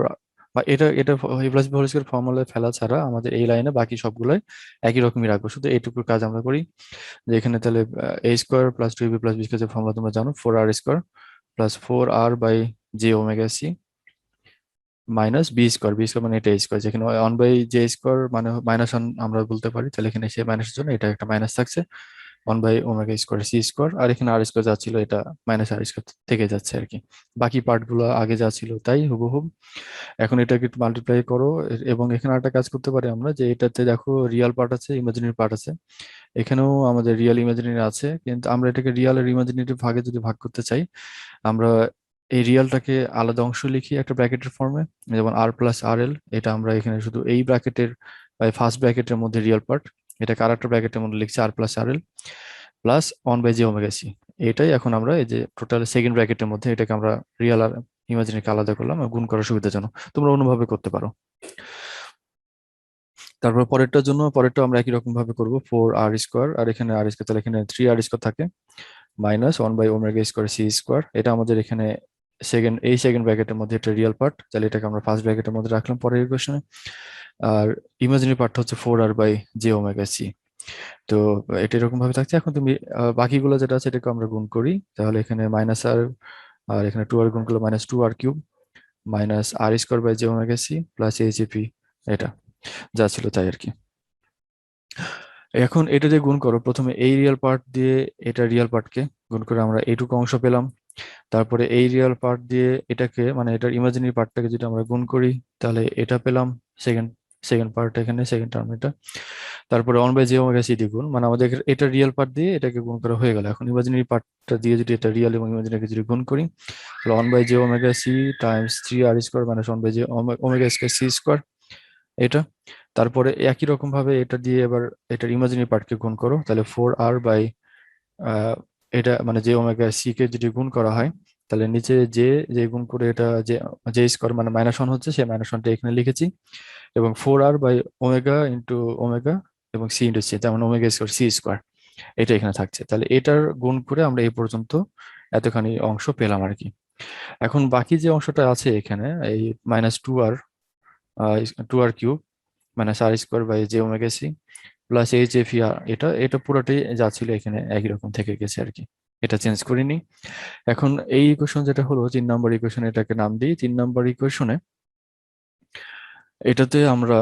বা এটা এটা এ প্লাস বি হোল স্কয়ার ফর্মুলায় ফেলা ছাড়া আমাদের এই লাইনে বাকি সবগুলোই একই রকমই রাখবো, শুধু এইটুকুর কাজ আমরা করি যে এখানে তাহলে A square plus two B plus B square যে ফর্মুলা তোমরা জানো, 4r square plus 4r by J omega C minus B square মানে এটা স্কোয়ার, যেখানে 1/j স্কোয়ার মানে মাইনাস 1 আমরা বলতে পারি, তাহলে এখানে সে মাইনাসের জন্য এটা একটা মাইনাস থাকছে, 1/ওমেগা স্কোয়ার সি স্কোয়ার, আর এখানে আর স্কোয়ার যা ছিল এটা মাইনাস আর স্কোয়ার থেকে যাচ্ছে আর কি। বাকি পার্ট গুলো আগে যা ছিল তাই হুবহুব। এখন এটাকে একটু মাল্টিপ্লাই করো এবং এখানে আরেকটা কাজ করতে পারি আমরা, যে এটাতে দেখো রিয়াল পার্ট আছে, ইমাজিনারি পার্ট আছে, এখানেও আমাদের রিয়াল ইমাজিনারি আছে, কিন্তু আমরা এটাকে রিয়াল আর ইমাজিনারি ভাগে যদি ভাগ করতে চাই, আমরা এই রিয়ালটাকে আলাদা অংশ লিখি একটা ব্র্যাকেটের ফর্মে, যেমন আর প্লাস আর এল, এটা আমরা এখানে শুধু এই ব্র্যাকেটের বা ফার্স্ট ব্র্যাকেটের মধ্যে রিয়াল পার্ট, এটাকে আরেকটা ব্র্যাকেটের মধ্যে লিখছি আর প্লাস আর L plus 1/j omega C. এটাই এখন আমরা এই যে টোটাল সেকেন্ড ব্র্যাকেটের মধ্যে এটাকে আমরা রিয়াল আর ইমাজিনারিকে আলাদা করলাম আর গুণ করার সুবিধার জন্য, তোমরা অন্যভাবে করতে পারো। তারপর পরেরটা আমরা একই রকম ভাবে করবো, 4r স্কোয়ার, আর এখানে আর স্কোয়ার, তাহলে এখানে 3r স্কোয়ার থাকে মাইনাস 1/ওমেগা স্কোয়ার সি স্কোয়ার, এটা আমাদের এখানে সেকেন্ড ব্র্যাকেটের মধ্যে এটা রিয়াল পার্ট, তাহলে এটাকে আমরা ফার্স্ট ব্র্যাকেটের মধ্যে রাখলাম পরের ইকুয়েশনে। আর ইমাজিনারি পার্ট হচ্ছে 4r by J omega C. তো এটা এরকম ভাবে থাকছে। এখন তুমি বাকিগুলো যেটা আছে এটাকে আমরা গুণ করি, তাহলে এখানে মাইনাস আর, আর এখানে 2r গুণ করলে minus 2r cube minus R square by J omega C plus এইচএপি, এটা যা ছিল তাই আর কি। এখন এটা দিয়ে গুণ করো, প্রথমে এই রিয়েল পার্ট দিয়ে এটা রিয়েল পার্টকে গুণ করে আমরা এইটুকু অংশ পেলাম, তারপরে এই রিয়েল পার্ট দিয়ে এটাকে মানে এটার ইমাজিনারি পার্টটাকে যদি আমরা গুণ করি তাহলে এটা পেলাম, সেকেন্ড সেকেন্ড পার্ট এখানে সেকেন্ড টার্ম এটা, তারপরে 1/j ওমেগা সি দিয়ে গুণ, মানে আমাদের এটা রিয়েল পার্ট দিয়ে এটাকে গুণ করা হয়ে গেল। এখন ইমাজিনারি পার্টটা দিয়ে যদি এটা রিয়েল এবং ইমাজিনারিকে যদি গুণ করি তাহলে 1/j omega C times 3r square minus 1/j omega square C square এটা। তারপরে একই রকম ভাবে এটা দিয়ে এবার এটার ইমাজিনারি পার্টকে গুণ করো, তাহলে 4r বাই এটা মানে জে ওমেগা সি কে যদি গুণ করা হয় তাহলে নিচে যে যে গুণ করে এটা যে জে স্কোয়ার মানে মাইনাস 1 হচ্ছে, সেই মাইনাস 1টা এখানে লিখেছি, এবং 4r by omega into omega এবং সি ইন্টু সি, যেমন ওমেগা স্কোয়ার সি স্কোয়ার, এটা এখানে থাকছে। তাহলে এটার গুণ করে আমরা এই পর্যন্ত এতখানি অংশ পেলাম আর কি। এখন বাকি যে অংশটা আছে এখানে এই minus 2r cube minus R square by J omega C plus H F R, এটা এটা পুরোটাই যা ছিল এখানে একই রকম থেকে গেছে আর কি, এটা চেঞ্জ করিনি। এখন এই ইকুয়েশন যেটা হলো 3 নম্বর ইকুয়েশন, এটাকে নাম দিই 3 নম্বর ইকুয়েশনে। এটাতে আমরা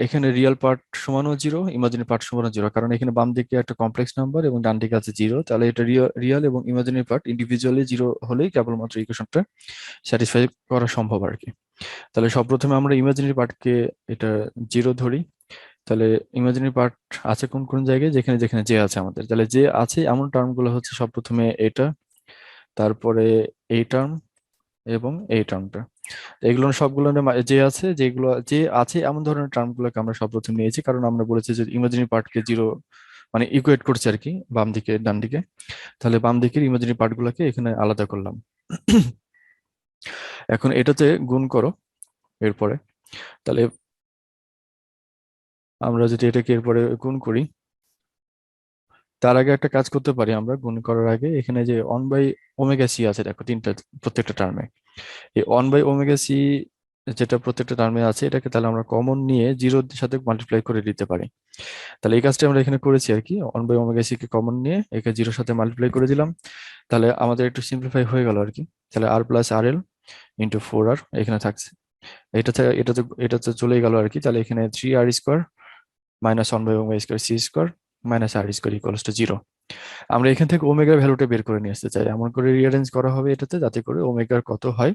এখানে রিয়েল পার্ট সমানও 0, ইমাজিনারি পার্ট সমানও 0, কারণ এখানে বাম দিকে একটা কমপ্লেক্স নাম্বার এবং ডান দিকে আছে 0, তাহলে এটা রিয়েল এবং ইমাজিনারি পার্ট ইন্ডিভিজুয়ালি 0 হলেই কেবলমাত্র ইকুয়েশনটা স্যাটিসফাই করা সম্ভব আর কি। তাহলে সবপ্রথমে আমরা ইমাজিনারি পার্টকে এটা 0 ধরি, তাহলে ইমাজিনারি পার্ট আছে কোন কোন জায়গায়, যেখানে যেখানে যে আছে আমাদের, তাহলে যে আছে এমন টার্ম গুলো হচ্ছে সব প্রথমে এটা, তারপরে এই টার্ম এবং এই টার্মটা, এগুলো সবগুলো যে আছে, যেগুলো যে আছে এমন ধরনের টার্ম গুলোকে আমরা সব প্রথম নিয়েছি, কারণ আমরা বলেছি যে ইমাজিনারি পার্টকে 0 মানে ইকুয়েট করছে আর কি বাম দিকে ডান দিকে, তাহলে বাম দিকের ইমাজিনারি পার্ট গুলোকে এখানে আলাদা করলাম। এখন এটাতে গুণ করো এরপরে, তাহলে আমরা যদি এটাকে এরপরে গুণ করি তার আগে একটা কাজ করতে পারি আমরা, গুণ করার আগে এখানে যে 1/ওমেগা সি আছে দেখো তিনটা প্রত্যেকটা টার্মে, এই 1/ওমেগা সি যেটা প্রত্যেকটা টার্মে আছে এটাকে তাহলে আমরা কমন নিয়ে 0-র সাথে মাল্টিপ্লাই করে দিতে পারি। তাহলে এই কাজটা আমরা এখানে করেছি আর কি, 1/ওমেগা সি কে কমন নিয়ে একে 0-র সাথে মাল্টিপ্লাই করে দিলাম, তাহলে আমাদের একটু সিম্পলিফাই হয়ে গেল আর কি। তাহলে আর প্লাস আর এল ইন্টু 4r এখানে থাকছে, এটা তো চলেই গেল আর কি। তাহলে এখানে 3r স্কোয়ার মাইনাস 1/ওমেগা square C square minus R square equals to 0। আমরা এখান থেকে ওমেগার ভ্যালুটা বের করে নিয়ে আসতে চাই, এমন করে রিঅ্যারেঞ্জ করা হবে এটাতে যাতে করে ওমেগার কত হয়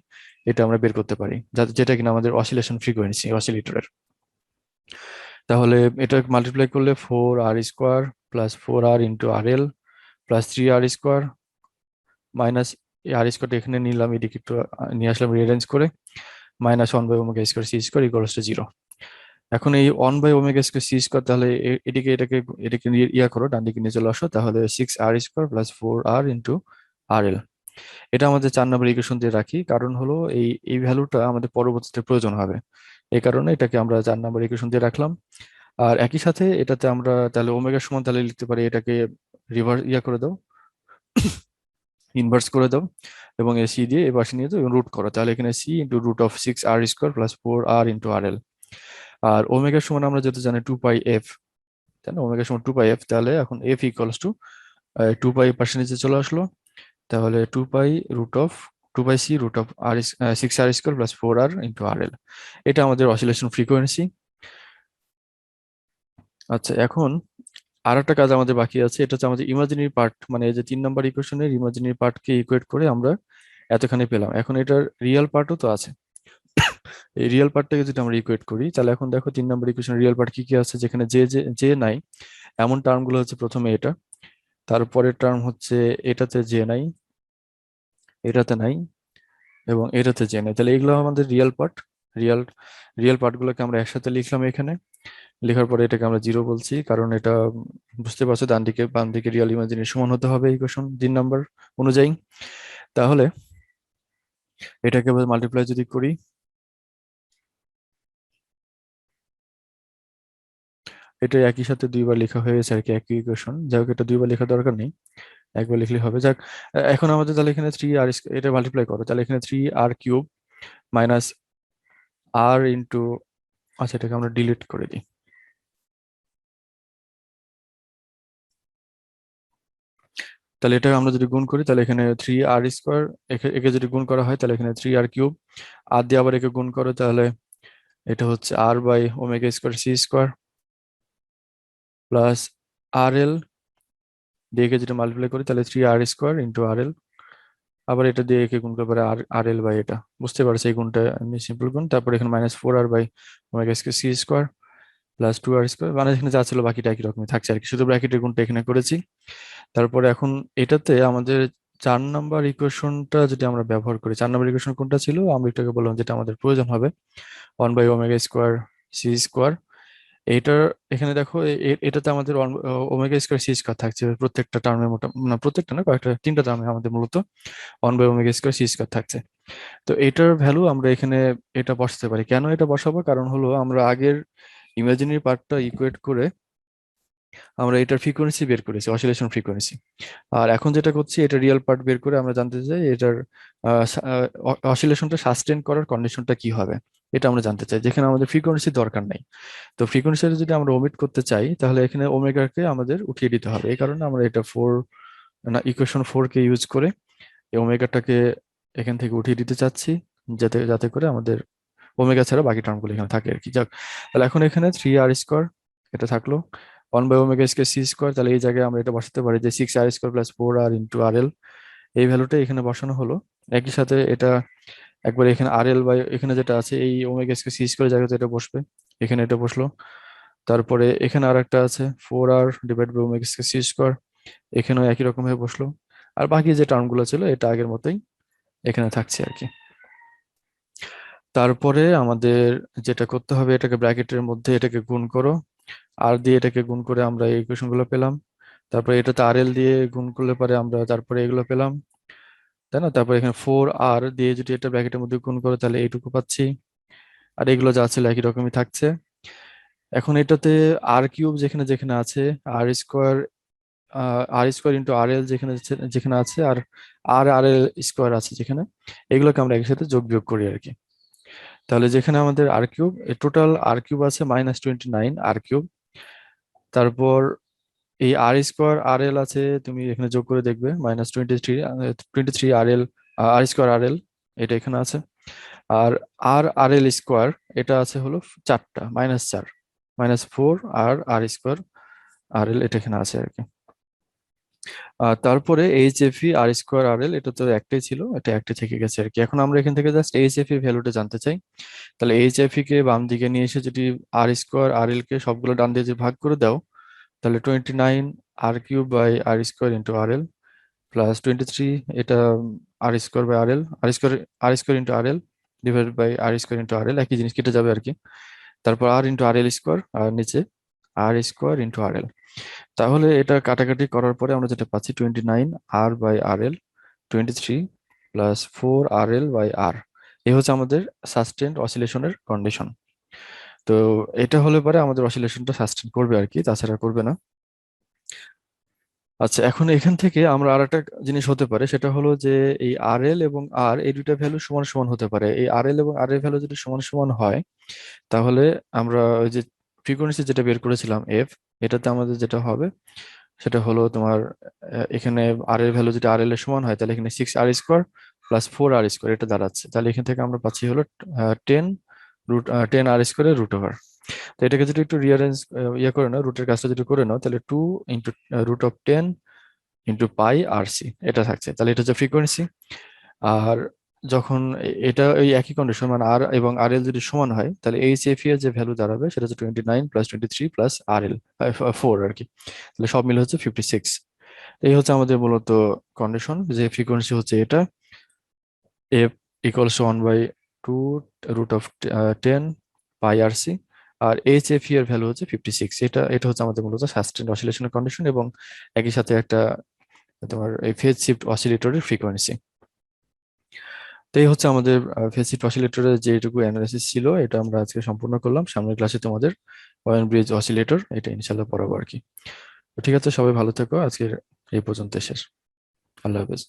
এটা আমরা বের করতে পারি, যেটা কিনা আমাদের অসিলেশন ফ্রিকোয়েন্সি অসিলেটরের। তাহলে এটা মাল্টিপ্লাই করলে 4r square plus 4r into R L plus 3r square minus R স্কোয়ারটা এখানে নিলাম, এদিকে একটু নিয়ে আসলাম রিঅ্যারেঞ্জ করে, মাইনাস 1/ওমেগা square C square equals to 0। এখন এই 1/ওমেগা স্কোয়ার সি স্কোয়ার, তাহলে এটাকে ইয়া করো, ডান দিকে নিয়ে চলে আসো, তাহলে 6r square plus 4r into R L, এটা আমাদের 4 নম্বর ইকুয়েশন দিয়ে রাখি, কারণ হলো এই ভ্যালুটা আমাদের পরবর্তীতে প্রয়োজন হবে, এই কারণে এটাকে আমরা 4 নম্বর ইকুয়েশন দিয়ে রাখলাম। আর একই সাথে এটাতে আমরা তাহলে ওমেগা সমান তাহলে লিখতে পারি, এটাকে রিভার্স ইয়া করে দাও, ইনভার্স করে দাও এবং এই সি দিয়ে এই পাশে নিয়ে যাও এবং রুট করো, তাহলে এখানে C into root of 6r² plus 4r into RL। আর ওমেগার সমান আমরা যেহেতু জানি 2πf, তাই না, ওমেগার সমান 2πf, তাহলে এখন f ইকুয়ালস টু 2π পাশে নিচে চলে আসলো, তাহলে 2π root of 6r² plus 4r into RL। এটা আমাদের অসিলেশন ফ্রিকোয়েন্সি। আচ্ছা, এখন আর একটা কাজ আমাদের বাকি আছে, এটা হচ্ছে আমাদের ইমাজিনারি পার্ট, মানে এই যে 3 নম্বর ইকুয়েশনের ইমাজিনারি পার্টকে ইকুয়েট করে আমরা এতখানি পেলাম। এখন এটার রিয়েল পার্টও তো আছে, এই রিয়েল পার্টটাকে যদি আমরা ইকুয়েট করি তাহলে এখন দেখো 3 নম্বর ইকুয়েশনের রিয়েল পার্ট কি কি আছে, যেখানে যে নাই এমন টার্মগুলো হচ্ছে প্রথমে এটা, তারপরের টার্ম হচ্ছে এটাতে যে নাই, এটাতে নাই এবং এটাতে যে নাই, তাহলে এগুলো আমাদের রিয়েল পার্ট। রিয়েল রিয়েল পার্টগুলোকে আমরা একসাথে লিখলাম এখানে, লেখার পরে এটাকে আমরা জিরো বলছি, কারণ এটা বুঝতে পারছো ডান দিকে বাম দিকে রিয়েল ইমাজিনারি সমান হতে হবে ইকুয়েশন 3 নাম্বার অনুযায়ী। তাহলে এটাকে মাল্টিপ্লাই যদি করি, এটা একই সাথে দুইবার লেখা হয়েছে আর কি, একই ইকুয়েশন। যাই হোক, এটা দুইবার লেখা দরকার নেই, একবার লিখলে হবে। যাক, এখন আমাদের তাহলে এখানে 3r, এটা মাল্টিপ্লাই করো, তাহলে এখানে 3r³ মাইনাস r ইন্টু, আচ্ছা এটাকে আমরা ডিলিট করে দিই, তাহলে এটা আমরা যদি গুণ করি তাহলে এখানে 3r², একে যদি গুণ করা হয় তাহলে এখানে 3r³ আর দিয়ে আবার একে গুণ করো, তাহলে এটা হচ্ছে r/ওমেগা² প্লাস RL দিয়ে একে যেটা মাল্টিপ্লাই করি তাহলে 3r² ইন্টু RL, আবার এটা দিয়ে একে গুণ করবো RL বাই এটা, বুঝতে পারছি এই গুণটা এমনি সিম্পল গুণ। তারপর এখানে -4r/ওমেগা² প্লাস 2r², মানে এখানে যা ছিল বাকিটা একই রকমই থাকছে আর কি, শুধু ব্র্যাকেটের গুণটা এখানে করেছি। তারপরে এখন এটাতে আমাদের 4 নাম্বার ইকুয়েশনটা যদি আমরা ব্যবহার করি, 4 নাম্বার ইকুয়েশন কোনটা ছিল, আমরা এটাকে বললাম যেটা আমাদের প্রয়োজন হবে 1/ওমেগা² এইটার, এখানে দেখো এটাতে আমাদের ওমেগা² থাকছে প্রত্যেকটা টার্মের মোটা, না প্রত্যেকটা না, কয়েকটা 3টা টার্মে আমাদের মূলত 1/ওমেগা² থাকছে। তো এটার ভ্যালু আমরা এখানে এটা বসাতে পারি। কেন এটা বসাবো, কারণ হলো আমরা আগের ইমাজিনারি পার্টটা ইকুয়েট করে আমরা এটার ফ্রিকোয়েন্সি বের করেছি, অসিলেশন ফ্রিকোয়েন্সি। আর এখন যেটা করছি এটা রিয়েল পার্ট বের করে আমরা জানতে চাই এটার অসিলেশনটা সাস্টেন করার কন্ডিশনটা কি হবে, এটা আমরা জানতে চাই, যেখানে আমাদের ফ্রিকোয়েন্সি দরকার নাই। তো ফ্রিকোয়েন্সিটা যদি আমরা ওমিট করতে চাই তাহলে এখানে ওমেগাকে আমাদের উঠিয়ে দিতে হবে, এই কারণে আমরা এটা ইকুয়েশন 4 কে ইউজ করে এই ওমেগাটাকে এখান থেকে উঠিয়ে দিতে চাচ্ছি, যাতে যাতে করে আমাদের ওমেগা ছাড়া বাকি টার্মগুলো এখানে থাকে আর কি। যাক, তাহলে এখন এখানে 3r² এটা থাকলো 1/ওমেগা²c², তাহলে এই জায়গায় আমরা এটা বসাতে পারি যে 6r² plus 4r into RL, এই ভ্যালুটা এখানে বসানো হলো। একই সাথে এটা একবার এখানে RL বাই এখানে যেটা আছে এই ওমেগা²c² জায়গাতে এটা বসবে, এখানে এটা বসলো। তারপরে এখানে আর একটা আছে 4r ডিভাইড বাই ওমেগা²c², এখানেও একই রকম ভাবে বসলো। আর বাকি যে টার্মগুলো ছিল এটা আগের মতোই এখানে থাকছে আর কি। তারপরে আমাদের যেটা করতে হবে, এটাকে ব্র্যাকেটের মধ্যে এটাকে গুণ করো, আর দিয়ে এটাকে গুণ করে আমরা এই ইকুয়েশন গুলো পেলাম। তারপরে এটাতে RL দিয়ে গুণ করলে পরে আমরা তারপরে এগুলো পেলাম, তাই না। তারপরে এখানে 4r দিয়ে যদি এটা ব্র্যাকেটের মধ্যে গুণ করো তাহলে এইটুকু পাচ্ছি, আর এগুলো যা ছিল একই রকমই থাকছে। এখন এটাতে r³ যেখানে যেখানে আছে, r² ইন্টু RL যেখানে যেখানে আছে, আর RL² আছে যেখানে, এগুলোকে আমরা একসাথে যোগ বিয়োগ করি আর কি। তাহলে যেখানে আমাদের r³ টোটাল r³ আছে -29r³, তারপর এই r² RL আছে, তুমি এখানে যোগ করে দেখবে -23 RL, r²RL এটা এখানে আছে। আর RL² এটা আছে হলো 4টা, -4 -4 আর r²RL এটা এখানে আছে আর কি। তারপরে HFE r²RL এটা তো একটাই ছিল, এটা একটা থেকে গেছে আর কি। এখন আমরা এখান থেকে জাস্ট HFE ভ্যালুটা জানতে চাই, তাহলে HFE কে বাম দিকে নিয়ে এসে যদি r²RL কে সবগুলো ডান দিয়ে যদি ভাগ করে দাও তাহলে 29r³ ইন্টু RL প্লাস 23 এটা r² into RL divide by r² into RL, একই জিনিস কেটে যাবে আর কি। তারপর r ইন্টু RL² আর নিচে r² ইন্টু RL। তাহলে এটা কাটাকাটি করার পরে আমরা যেটা পাচ্ছি 29r/RL 23 প্লাস 4RL/R, এই হচ্ছে আমাদের সাস্টেন্ড অসিলেশনের কন্ডিশন। তো এটা হলে পরে আমাদের অসিলেশনটা সাস্টেন করবে আর কি, তাছাড়া করবে না। আচ্ছা, এখন এখান থেকে আমরা আর একটা জিনিস হতে পারে, সেটা হলো যে এই আর এল এবং আর এই দুইটা ভ্যালু সমান সমান হতে পারে। এই আর এল এবং আর এর ভ্যালু যদি সমান সমান হয়, তাহলে আমরা ওই যে ফ্রিকোয়েন্সি যেটা বের করেছিলাম এফ, এটাতে আমাদের যেটা হবে সেটা হলো তোমার এখানে আর এর ভ্যালু যদি আর এল এর সমান হয়, তাহলে এখানে 6r² প্লাস 4r² এটা দাঁড়াচ্ছে। তাহলে এখান থেকে আমরা পাচ্ছি হলো 10 রুট 10r² এর রুট ওভার। তো এটাকে যদি একটু রিয়ারেঞ্জ ইয়ে করে নাও, রুটের কাজটা যদি করে নাও, তাহলে 2 ইন্টু √10 ইন্টু পাই আর সি এটা থাকছে। তাহলে এটা হচ্ছে ফ্রিকোয়েন্সি। আর যখন এটা এই একই কন্ডিশন, মানে আর এবং আর এল যদি সমান হয়, তাহলে এইচ এফ এর যে ভ্যালু দাঁড়াবে সেটা হচ্ছে 29 প্লাস 23 প্লাস আর এল 4 আর কি। তাহলে সব মিলে হচ্ছে 56। এই হচ্ছে আমাদের মূলত কন্ডিশন, যে ফ্রিকোয়েন্সি হচ্ছে এটা এফ ইকুয়ালস 1/2 √10 পাই আর সি, আর এইচ এফ এর ভ্যালু হচ্ছে 56। এটা এটা হচ্ছে আমাদের মূলত সাস্টেন্ড অসিলেশনের কন্ডিশন, এবং একই সাথে একটা তোমার এই ফেজ শিফট অসিলেটরের ফ্রিকোয়েন্সি। তো এই হচ্ছে আমাদের ফেজ শিফট অসিলেটরের যেটুকু অ্যানালাইসিস ছিল, এটা আমরা আজকে সম্পূর্ণ করলাম। সামনের ক্লাসে তোমাদের ওয়েন ব্রিজ অসিলেটর এটা ইনশাল্লাহ পড়াবো আর কি। তো ঠিক আছে, সবাই ভালো থেকো, আজকের এই পর্যন্ত শেষ। আল্লাহ হাফেজ।